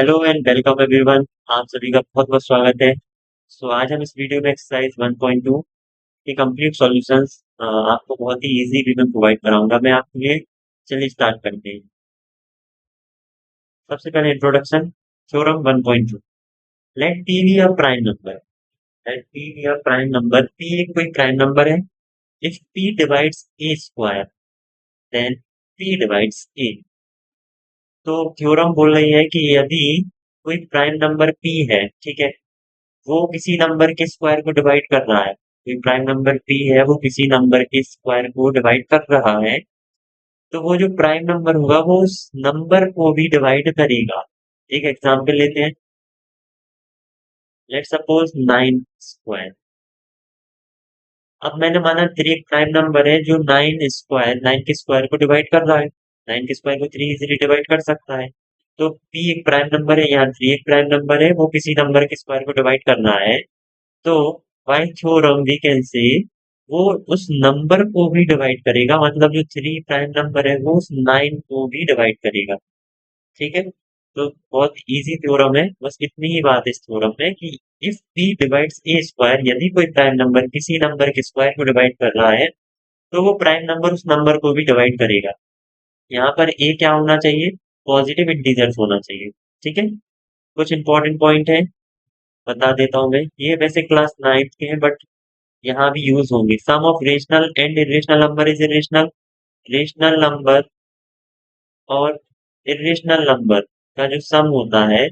Hello and welcome everyone. आप सभी का बहुत बहुत स्वागत है। आज हम इस वीडियो में एक्सरसाइज 1.2 की कंप्लीट सॉल्यूशंस आपको बहुत ही इजी वे में प्रोवाइड कराऊंगा मैं आपके लिए। चलिए स्टार्ट करते हैं। सबसे पहले introduction. Theorem 1.2। Let p be a prime number. Let p be a prime number. p एक कोई प्राइम नंबर है। If p divides a square then p divides a। तो थ्योरम बोल रही है कि यदि कोई प्राइम नंबर p है, ठीक है, वो किसी नंबर के स्क्वायर को डिवाइड कर रहा है। कोई प्राइम नंबर p है, वो किसी नंबर के स्क्वायर को डिवाइड कर रहा है, तो वो जो प्राइम नंबर होगा वो उस नंबर को भी डिवाइड करेगा। एक एग्जांपल लेते हैं। Let suppose 9 square. अब मैंने माना 3 एक प्राइम नंबर है जो 9 के स्क्वायर को डिवाइड कर रहा है। 9 के स्क्वायर को 3 इजीली डिवाइड कर सकता है। तो p एक प्राइम नंबर है, यहाँ 3 एक प्राइम नंबर है, वो किसी नंबर के स्क्वायर को डिवाइड करना है। तो बाय थ्योरम वी कैन से वो उस नंबर को भी डिवाइड करेगा, मतलब जो 3 प्राइम नंबर है वो उस 9 को भी डिवाइड करेगा। ठीक है। तो बहुत इजी थ्योरम है, बस इतनी ही बात है इस थ्योरम में कि if p divides a square, यदि कोई प्राइम नंबर किसी नंबर के स्क्वायर को डिवाइड कर रहा है तो वो प्राइम नंबर उस नंबर को भी डिवाइड करेगा। यहाँ पर a क्या होना चाहिए? पॉजिटिव इंटीजर्स होना चाहिए। ठीक है। कुछ इंपॉर्टेंट पॉइंट है, बता देता हूँ मैं। ये वैसे क्लास 9th के हैं बट यहाँ भी यूज होंगे। Sum of rational and irrational number is irrational. Rational number और इरेशनल नंबर का जो सम होता है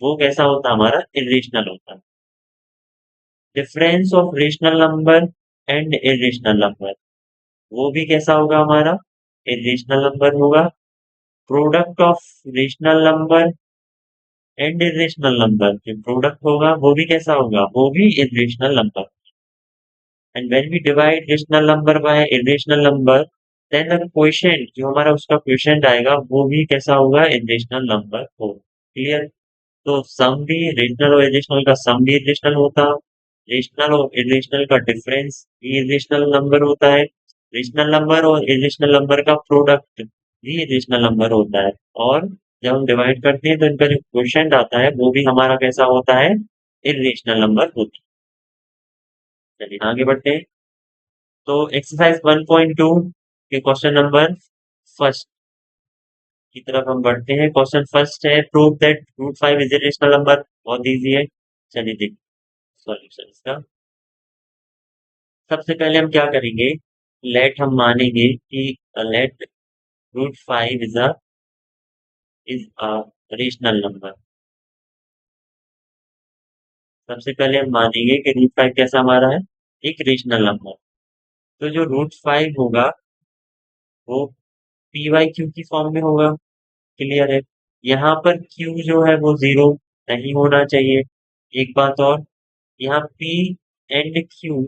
वो कैसा होता है? हमारा इरेशनल होता है। Difference of rational number and irrational number, वो भी कैसा होगा? हमारा इरेशनल नंबर होगा। Product of rational number and irrational number, जो प्रोडक्ट होगा वो भी कैसा होगा? वो भी irrational number. And when we divide rational number by irrational number, then the quotient, जो हमारा उसका क्वोशिएंट आएगा वो भी कैसा होगा? इरेशनल नंबर होगा। क्लियर? तो सम भी रेशनल और इरेशनल का सम भी इरेशनल होता है। रेशनल और इरेशनल का डिफरेंस भी इरेशनल नंबर होता है। रेशनल नंबर और इरेशनल नंबर का प्रोडक्ट भी इरेशनल नंबर होता है। और जब हम डिवाइड करते हैं तो इनका जो क्वोशिएंट आता है वो भी हमारा कैसा होता है? इरेशनल नंबर होता है। चलिए आगे बढ़ते हैं। तो एक्सरसाइज 1.2 के क्वेश्चन नंबर फर्स्ट की तरफ हम बढ़ते हैं। क्वेश्चन फर्स्ट है, prove that root 5 is a rational number. बहुत इजी है। चलिए देखिए सॉल्यूशन इसका। सबसे पहले हम क्या करेंगे? लेट हम मानेंगे कि let root 5 is a rational number. सबसे पहले हम मानेंगे कि रूट 5 कैसा हमारा है? एक रेशनल नंबर। तो जो रूट 5 होगा वो पी वाई क्यू की फॉर्म में होगा। क्लियर है? यहाँ पर Q जो है वो 0 नहीं होना चाहिए। एक बात और, यहाँ P एंड Q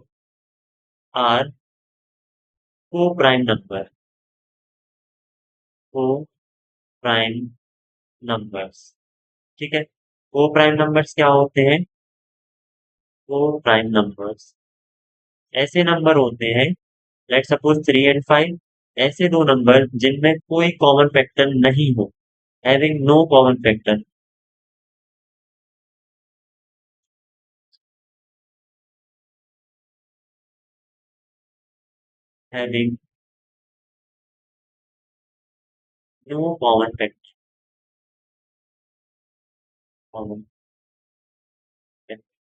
आर को प्राइम नंबर, को प्राइम नंबर्स। ठीक है। को प्राइम नंबर्स क्या होते हैं? को प्राइम नंबर्स ऐसे नंबर होते हैं, लेट सपोज 3 एंड 5, ऐसे दो नंबर जिनमें कोई कॉमन फैक्टर नहीं हो, having no common factor. Having no common factor. Common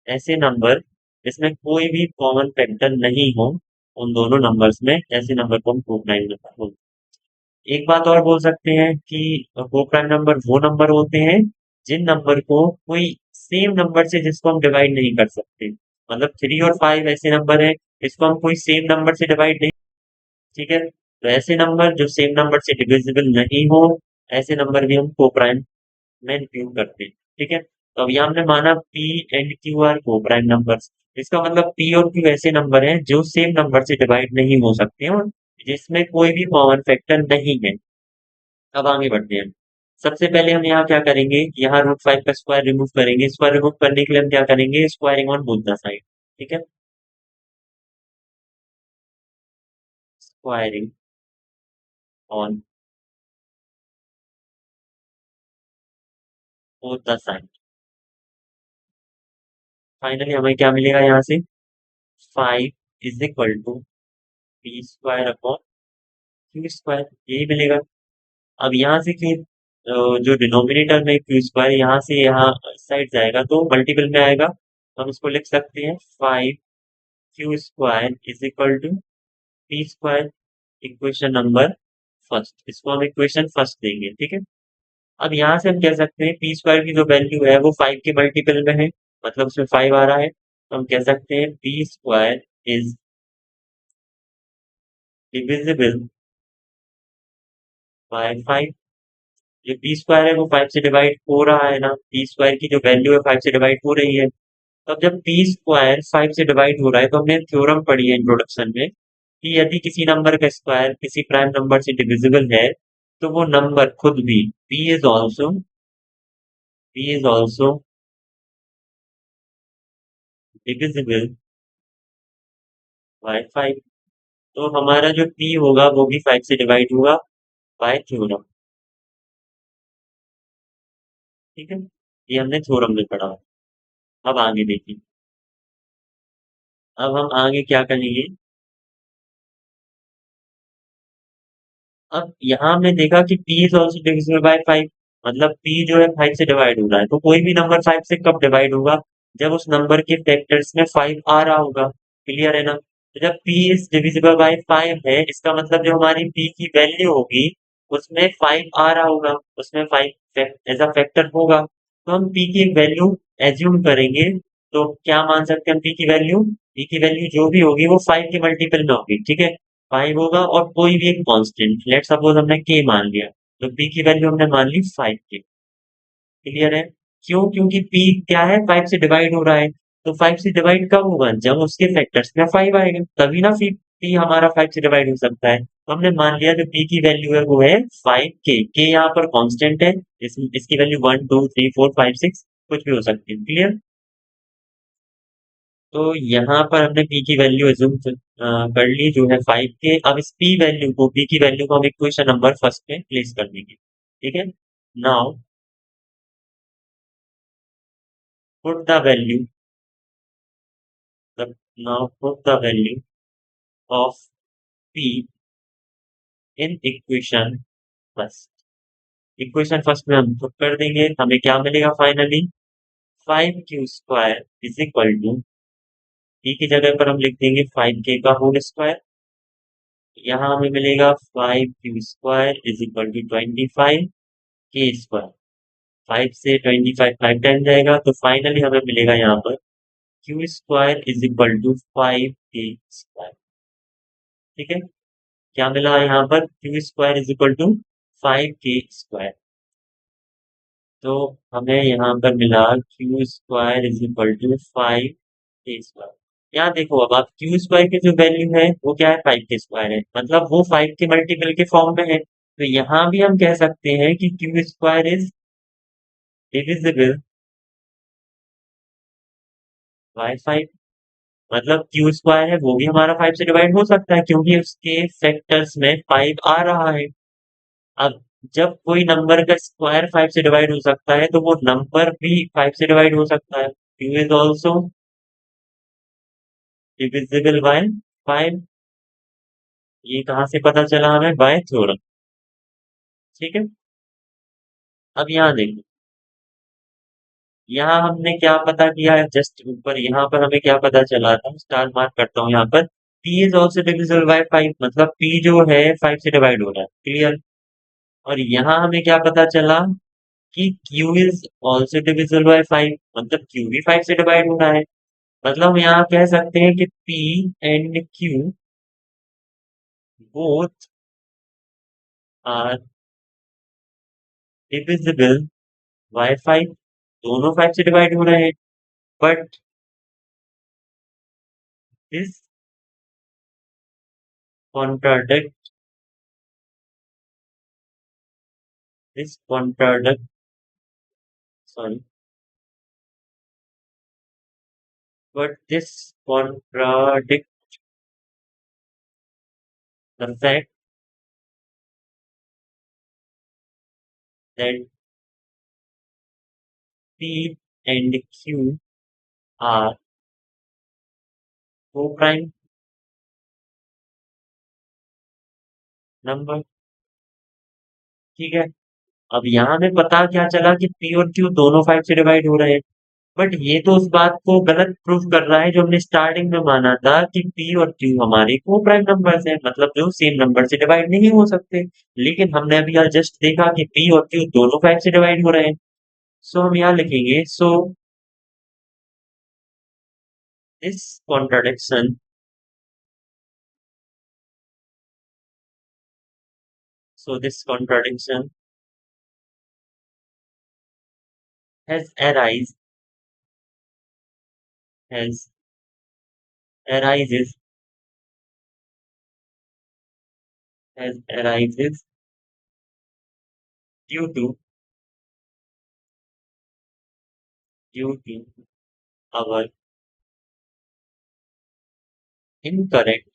ऐसे नंबर जिसमें कोई भी कॉमन फैक्टर नहीं हो, उन दोनों नंबर्स में ऐसे नंबर को हम को प्राइम नंबर बोलते हैं। एक बात और बोल सकते हैं कि को प्राइम नंबर वो नंबर होते हैं जिन नंबर को कोई सेम नंबर से जिसको हम डिवाइड नहीं कर सकते। मतलब 3 और 5 ऐसे नंबर है इसको हम कोई सेम नंबर से डिवाइड नहीं। ठीक है। तो ऐसे नंबर जो सेम नंबर से डिविजिबल नहीं हो, ऐसे नंबर भी हम को प्राइम में इंक्लूड करते हैं। ठीक है। तो अभी हमने माना P एंड Q आर को प्राइम नंबर्स। इसका मतलब P और Q ऐसे नंबर हैं जो सेम नंबर से डिवाइड नहीं हो सकते हैं और जिसमें कोई भी कॉमन फैक्टर नहीं है। अब आगे बढ़ते हैं। सबसे पहले हम यहाँ क्या करेंगे? यहाँ रूट 5 का स्क्वायर रिमूव करेंगे। स्क्वायर रिमूव करने के लिए हम क्या करेंगे? Squaring on both the side. ठीक है। स्क्वायरिंग ऑन और द साइन। फाइनली हमें क्या मिलेगा यहाँ से? 5 = p² अपॉन q², यही मिलेगा। अब यहाँ से क्यों, जो डिनोमिनेटर में क्यू स्क्वायर यहाँ से यहाँ साइड जाएगा तो मल्टीपल में आएगा, हम इसको लिख सकते हैं 5q² = p²। Equation number first, इसको हम इक्वेशन फर्स्ट देंगे, ठीक है। अब यहाँ से हम कह सकते हैं पी स्क्वायर की जो वैल्यू है वो 5 के मल्टीपल में है, मतलब उसमें 5 आ रहा है, तो हम कह सकते हैं p² इज डिविजिबल बाय 5। जो p² है वो 5 से डिवाइड हो रहा है ना, p² की जो वैल्यू है 5 से डिवाइड हो रही है। तो अब जब p² 5 से डिवाइड हो रहा है तो हमने थ्योरम पढ़ी है इंट्रोडक्शन में कि यदि किसी नंबर का स्क्वायर किसी प्राइम नंबर से डिविजिबल है तो वो नंबर खुद भी p is also divisible by 5। तो हमारा जो p होगा वो भी 5 से डिवाइड होगा बाय थ्योरम, ठीक है। ये हमने थ्योरम में पढ़ा। अब आगे देखिए, अब हम आगे क्या करेंगे। अब यहाँ हमने देखा कि p is also divisible by 5, मतलब p जो है 5 से डिवाइड हो रहा है, तो कोई भी नंबर 5 से कब डिवाइड होगा? जब उस नंबर के फैक्टर्स में 5 आ रहा होगा। क्लियर है ना? तो जब p इज डिविजिबल बाय 5 है, इसका मतलब जो हमारी p की वैल्यू होगी उसमें 5 आ रहा होगा, उसमें 5 एज अ फैक्टर होगा, तो हम p की एक वैल्यू एज्यूम करेंगे। तो क्या मान सकते हैं हम p की वैल्यू जो भी होगी वो 5 के मल्टीपल में होगी, ठीक है। 5 होगा और कोई भी एक कांस्टेंट, लेट सपोज हमने k मान लिया, तो p की वैल्यू हमने मान ली 5k। क्लियर है? क्यों? क्योंकि p क्या है, 5 से डिवाइड हो रहा है, तो 5 से डिवाइड कब होगा? जब उसके फैक्टर्स में 5 आएगा, तभी ना फिर p हमारा 5 से डिवाइड हो सकता है। तो हमने मान लिया जो p की वैल्यू है वो है 5k। k यहाँ पर कांस्टेंट है, इसकी वैल्यू 1 2 3 4 5 6 कुछ भी हो सकती है। क्लियर? तो यहाँ पर हमने p की वैल्यू एज्यूम कर ली जो है 5k। अब इस p की वैल्यू को हम इक्वेशन नंबर फर्स्ट में प्लेस कर देंगे, ठीक है। Now put the value now put the value of p in equation first. Equation first में हम पुट कर देंगे, हमें क्या मिलेगा फाइनली? 5q² = p की जगह पर हम लिख देंगे 5k का होल स्क्वायर। यहाँ हमें मिलेगा 5q² = 25 k²। 5 से 25 5 टाइम जाएगा, तो फाइनली हमें मिलेगा यहाँ पर q² = 5k²। ठीक है, क्या मिला यहाँ पर? q² = 5k²। तो हमें यहाँ पर मिला q² = 5k²। यहाँ देखो, अब आप q² की जो वैल्यू है वो क्या है? 5k² है, मतलब वो 5 के मल्टीपल के फॉर्म में है। तो यहाँ भी हम कह सकते हैं कि q² इज डिविजिबल बाय 5, मतलब q² है वो भी हमारा 5 से डिवाइड हो सकता है क्योंकि उसके फैक्टर्स में 5 आ रहा है। अब जब कोई नंबर का स्क्वायर 5 से डिवाइड हो सकता है तो वो नंबर भी 5 से डिवाइड हो सकता है। q is also divisible by 5। ये कहाँ से पता चला हमें? Bye theorem. ठीक है, अब यहाँ देखो, यहाँ हमने क्या पता किया है? जस्ट ऊपर यहाँ पर हमें क्या पता चला था, स्टार मार्क करता हूँ यहाँ पर। p is also divisible by 5, मतलब p जो है 5 से डिवाइड हो रहा है। क्लियर? और यहाँ हमें क्या पता चला कि q is also divisible by 5, मतलब q भी 5 से डिवाइड हो रहा है। मतलब हम यहाँ कह सकते हैं कि p and q both are divisible by 5, दोनों 5 से डिवाइड हो रहे हैं। But this contradict this contradict sorry but this contradicts the fact that P and Q are co-prime number। ठीक है। अब यहाँ हमें पता क्या चला कि P और Q दोनों 5 से डिवाइड हो रहे हैं। बट ये तो उस बात को गलत प्रूफ कर रहा है जो हमने स्टार्टिंग में माना था कि P और Q हमारे को प्राइम नंबर्स हैं, मतलब जो सेम नंबर से डिवाइड नहीं हो सकते। लेकिन हमने अभी यहाँ जस्ट देखा कि P और Q दोनों 5 से डिवाइड हो रहे हैं। सो हम यहाँ लिखेंगे, this contradiction so this contradiction has arise has arises arises due to our incorrect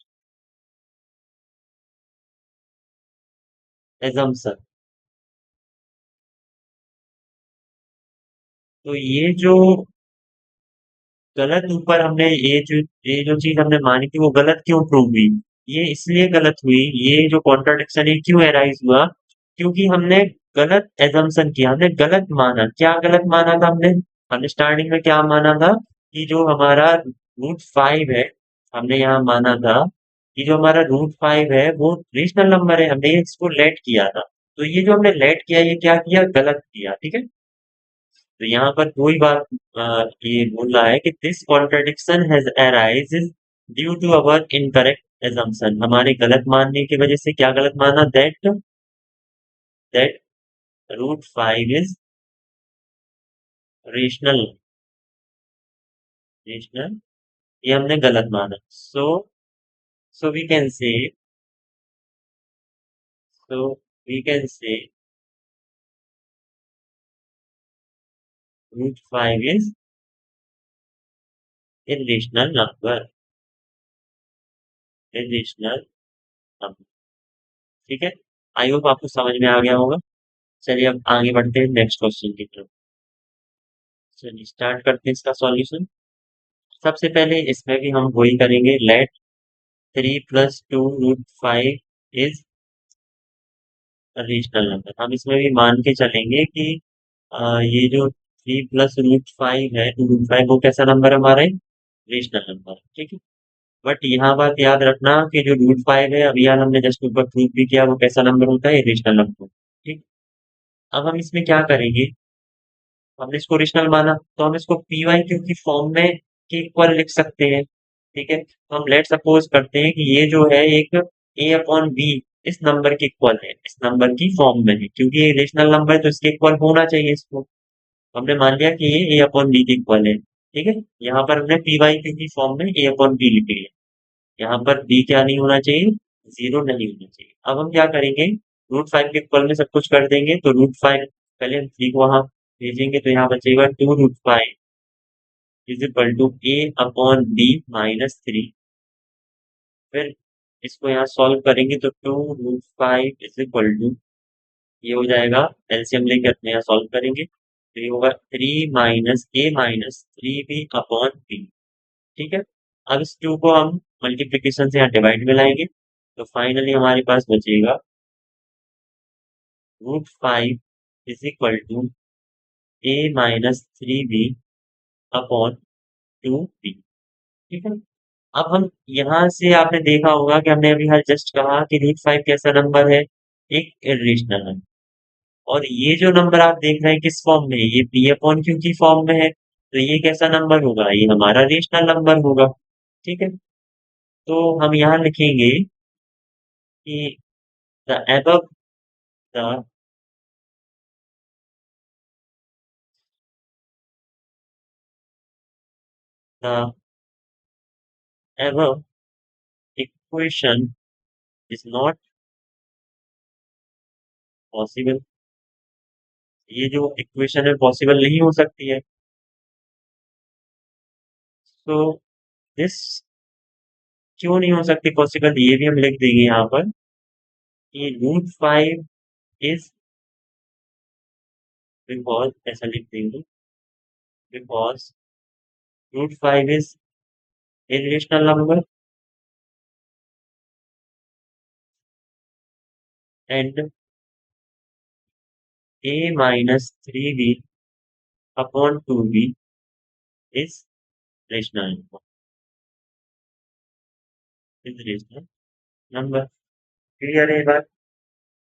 assumption। तो ये जो चीज हमने मानी थी वो गलत क्यों प्रूव हुई? ये इसलिए गलत हुई, ये जो कॉन्ट्राडिक्शन है क्यों एराइज हुआ? क्योंकि हमने गलत एजम्पशन किया, हमने गलत माना। क्या गलत माना था हमने? हमने स्टार्टिंग में क्या माना था कि जो हमारा रूट 5 है, हमने यहाँ माना था कि जो हमारा रूट 5 है वो रेशनल नंबर है। हमने इसको लेट किया था। तो ये जो हमने लेट किया, ये क्या किया? गलत किया। ठीक है। तो यहाँ पर कोई बात ये बोल रहा है कि this contradiction has arises due to our incorrect assumption। हमारे गलत मानने की वजह से क्या गलत माना? That root 5 is rational. Rational, ये हमने गलत माना। So we can say so we can say root 5 is irrational number. irrational number. ठीक है। आई होप आपको समझ में आ गया होगा। चलिए अब आगे बढ़ते हैं नेक्स्ट क्वेश्चन की तरफ। चलिए स्टार्ट करते हैं इसका सॉल्यूशन। सबसे पहले इसमें भी हम वही करेंगे, लेट 3 + 2 √5 इज रेशनल नंबर। हम इसमें भी मान के चलेंगे कि ये जो 3 + √5 है, 2 √5 वो कैसा नंबर है हमारा? Rational number. ठीक है। बट यहाँ बात याद रखना कि जो रूट 5 है, अभी यार हमने जस्ट ऊपर प्रूव भी किया, वो कैसा नंबर होता है? Rational number. ठीक। अब हम इसमें क्या करेंगे? हमने इसको रेशनल माना तो हम इसको पी वाई क्यू की फॉर्म में के इक्वल लिख सकते हैं। ठीक है। तो हम लेट सपोज करते हैं कि ये जो है एक ए अपॉन बी इस नंबर के इक्वल है, इस नंबर की फॉर्म में है, क्योंकि ये रेशनल नंबर है तो इसके इक्वल होना चाहिए इसको। हमने मान लिया कि ये ए अपॉन बी के इक्वल है। ठीक है। यहाँ पर हमने पी वाई क्यू की फॉर्म में ए अपॉन बी लिख लिया। यहाँ पर बी क्या नहीं होना चाहिए? जीरो नहीं होना चाहिए। अब हम क्या करेंगे? रूट 5 के इक्वल में सब कुछ कर देंगे। तो रूट 5 पहले हम 3 को वहां भेजेंगे तो यहाँ बचेगा 2 √5 is equal to a upon b -3। फिर इसको यहाँ सॉल्व करेंगे तो 2 √5 इज इक्वल टू, ये हो जाएगा, एलसीएम लेके अपने यहाँ सॉल्व करेंगे तो ये होगा 3 - a - 3b अपॉन बी। ठीक है। अब इस 2 को हम मल्टीप्लीकेशन से यहाँ डिवाइड में लाएंगे तो फाइनली हमारे पास बचेगा √5 is equal to a - 3b upon 2b। ठीक है। अब हम यहाँ से आपने देखा होगा कि हमने अभी हर जस्ट कहा कि √5 कैसा नंबर है? एक इरेशनल नंबर। और ये जो नंबर आप देख रहे हैं किस फॉर्म में है? ये पी अपॉन क्यू की फॉर्म में है। तो ये कैसा नंबर होगा? ये हमारा रेशनल नंबर होगा। ठीक है। तो हम यहाँ लिखेंगे कि the above the the above equation is not possible. ये जो इक्वेशन है पॉसिबल नहीं हो सकती है। तो दिस क्यों नहीं हो सकती पॉसिबल, ये भी हम लिख देंगे यहाँ पर कि √5 इज, बिकॉज ऐसा लिख देंगे because root 5 is irrational number and a minus 3b upon 2b is rational number. Is rational number. Clear है बात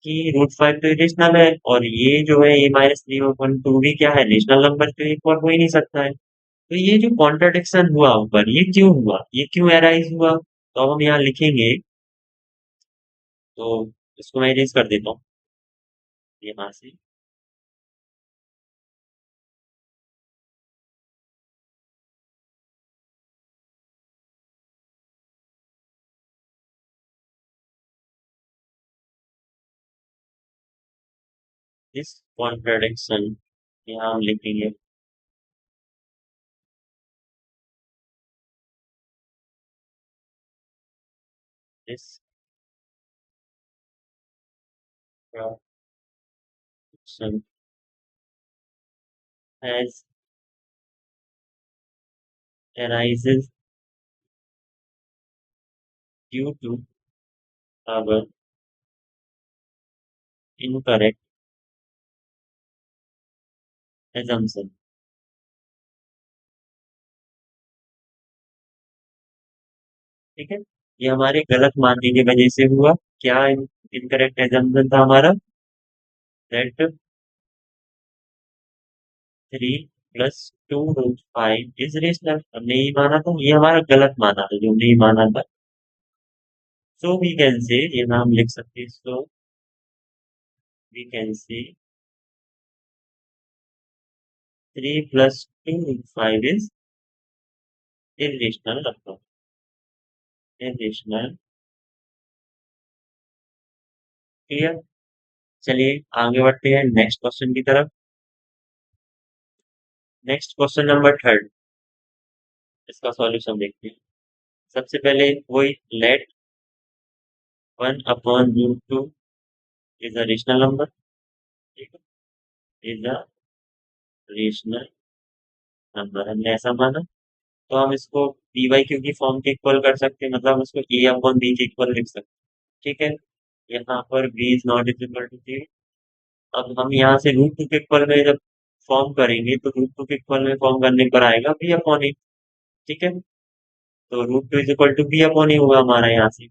कि रूट 5 तो इरेशनल है और ये जो है a माइनस 3/2 भी क्या है, रेशनल नंबर तो एक और हो ही नहीं सकता है। तो ये जो कॉन्ट्रडिक्शन हुआ ऊपर, ये क्यों हुआ, ये क्यों एराइज हुआ, तो अब हम यहाँ लिखेंगे। तो इसको मैं इरेज कर देता हूँ यहाँ से। इस कॉन्ट्रडिक्शन यहाँ हम लिखेंगे this production has arises due to our incorrect assumption। ठीक है, ये हमारे गलत मानने की वजह से हुआ। क्या इनकरेक्ट assumption था हमारा, दैट 3 + 2√5 इज रेशनल, हमने यही माना था, ये हमारा गलत माना था जो हमने ये माना था। सो वी कैन से, ये नाम लिख सकते हैं, सो वी कैन से 3 + 2√5 is irrational number, irrational। Clear. चलिए आगे बढ़ते हैं नेक्स्ट क्वेश्चन की तरफ। नेक्स्ट क्वेश्चन नंबर थर्ड, इसका सॉल्यूशन देखते हैं। सबसे पहले वही, let 1/√2 is a rational number. ठीक है, इज अ रेशनल नंबर, हमने ऐसा माना। तो हम इसको पी वाई क्यू की फॉर्म के इक्वल कर सकते हैं, मतलब हम इसको a/b के इक्वल लिख सकते हैं। ठीक है, यहाँ पर b is not is equal to 3। अब हम यहाँ से रूट टू के इक्वल में जब फॉर्म करेंगे तो रूट टू के इक्वल में फॉर्म करने पर आएगा b/a। ठीक है, तो root 2 is equal to b/a होगा हमारा यहाँ से।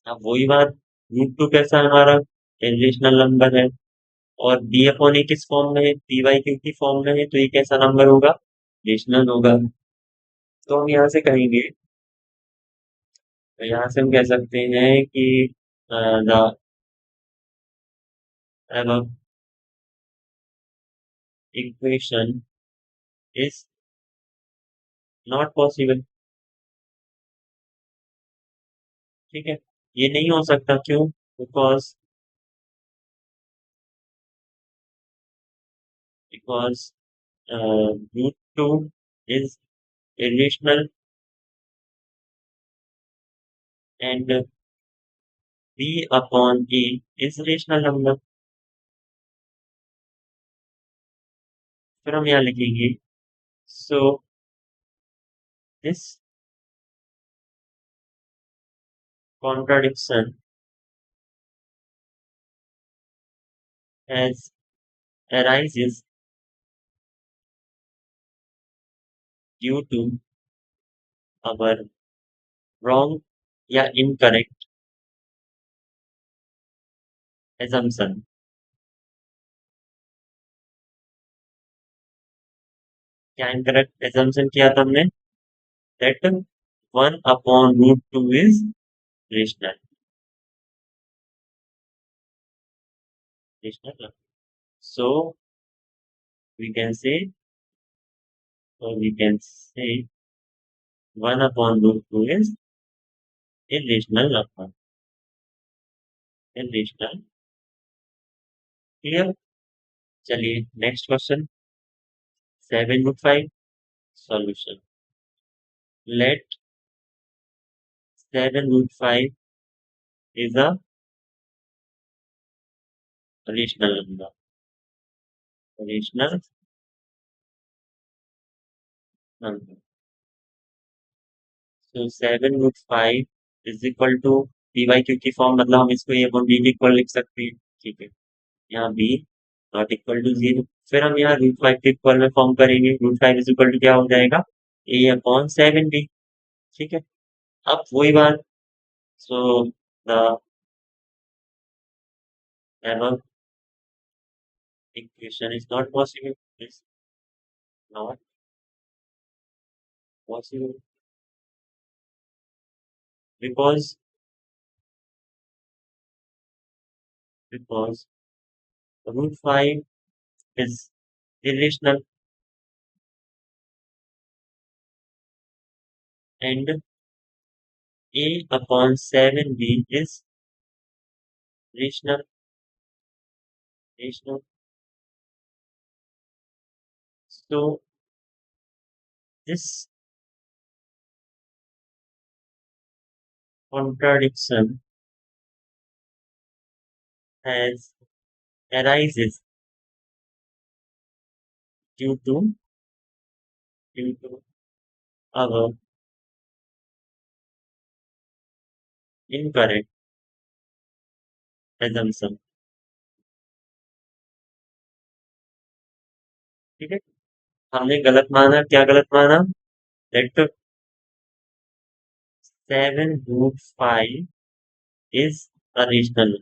अब वही बात, रूट टू कैसा है हमारा, रेशनल नंबर है, और b/a किस फॉर्म में है, पी वाई क्यू की फॉर्म में है, तो ये कैसा नंबर होगा, रेशनल होगा। तो हम यहाँ से कहेंगे, तो यहाँ से हम कह सकते हैं कि the above equation is not possible। ठीक है, ये नहीं हो सकता, क्यों, because because root 2 is irrational and b/a is rational number। फिर हम यहाँ लिखेंगे, so this contradiction has arises due to our wrong या incorrect assumption। क्या incorrect assumption किया था हमने, that 1/√2 is rational, rational। So we can say, so we can say 1/√2 is irrational number, irrational। Clear. चलिए next question, 7/5 solution. Let 7/5 is a rational number, rational number. So 7 root 5 is equal to p by q की form, मतलब हम इसको a upon b के equal लिख सकते हैं। ठीक है, यहाँ b not equal to zero. फिर हम यहाँ रूट फाइव के इक्वल में फॉर्म करेंगे। Root five is equal to क्या हो जाएगा, ए अपॉन सेवन बी। ठीक है, अब वही बात। So the above equation is not possible, is not possible because because root 5 is irrational and a upon 7b is rational. So this contradiction has arises due to our incorrect assumption। ठीक है, हमने गलत माना, क्या गलत माना, that 7 root 5 is a rational.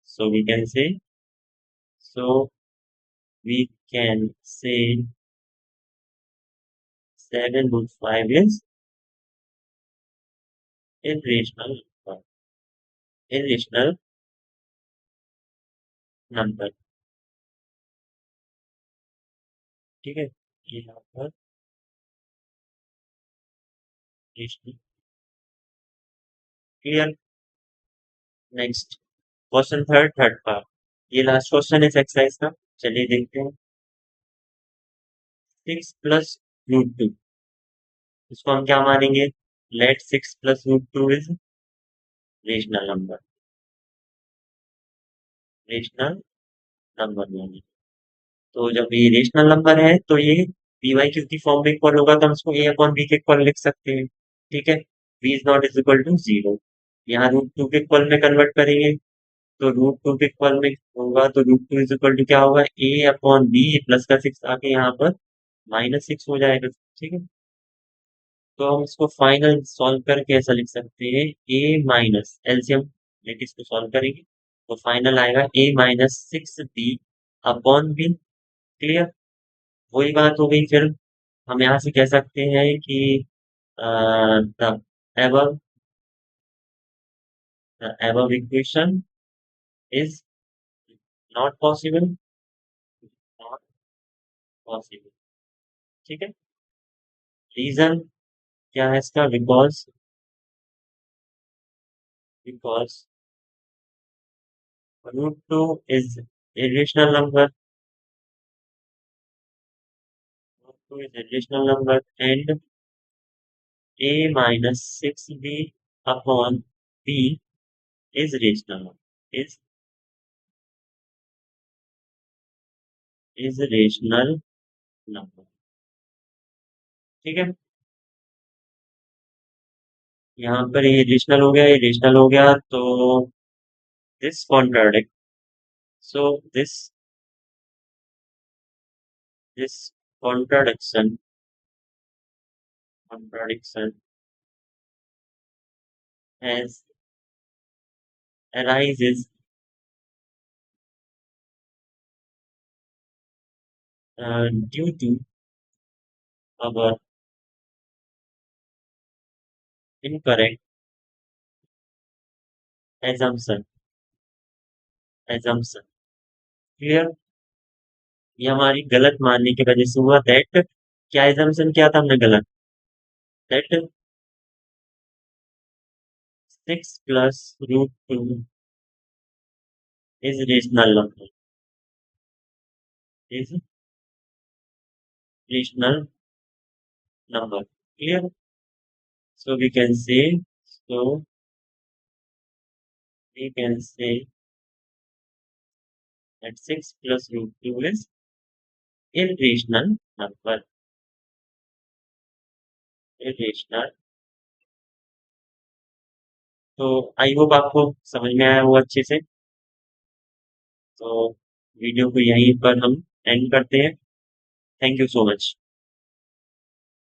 So we can say, so we can say 7 root 5 is irrational irrational number। ठीक है, ये यहाँ पर irrational। Clear. Next question, third part. ये लास्ट क्वेश्चन है इस एक्सरसाइज का। चलिए देखते हैं। 6 प्लस रूट टू, इसको हम क्या मानेंगे, let 6 plus root two is rational number. Rational number मानेंगे। तो जब ये रेशनल नंबर है तो ये पी वाई क्यू की फॉर्म में इक्वल होगा, तो हम इसको ए अपॉन बी के इक्वल लिख सकते हैं। ठीक है, b is not is equal to zero. यहाँ रूट टू के इक्वल में कन्वर्ट करेंगे, तो रूट टू के इक्वल में होगा, तो root two is equal to क्या होगा, ए अपॉन बी प्लस का सिक्स आके यहाँ पर माइनस सिक्स हो जाएगा। ठीक है, तो हम इसको फाइनल सॉल्व करके ऐसा लिख सकते हैं, ए माइनस एलसीएम लेके इसको सॉल्व करेंगे, तो फाइनल आएगा A minus six B upon B. Clear, वही बात हो गई। फिर हम यहाँ से कह सकते हैं कि the above the above equation is not possible, not possible। ठीक है, रीजन क्या है इसका, because root two is irrational number, root 2 is irrational number and a minus 6b upon b is rational, is is rational number। ठीक है, यहाँ पर ये रेशनल हो गया, ये रेशनल हो गया, तो this contradict, so this contradiction has arises due to our incorrect assumption। Clear, ये हमारी गलत मानने की वजह से हुआ। दैट क्या assumption किया था हमने गलत, that 6 plus root two is rational number, is rational number. Clear, so we can say so we can say that 6 plus root 2 is irrational number. Irrational. तो आई होप आपको समझ में आया वो अच्छे से। तो वीडियो को यहीं पर हम एंड करते हैं। Thank you so much.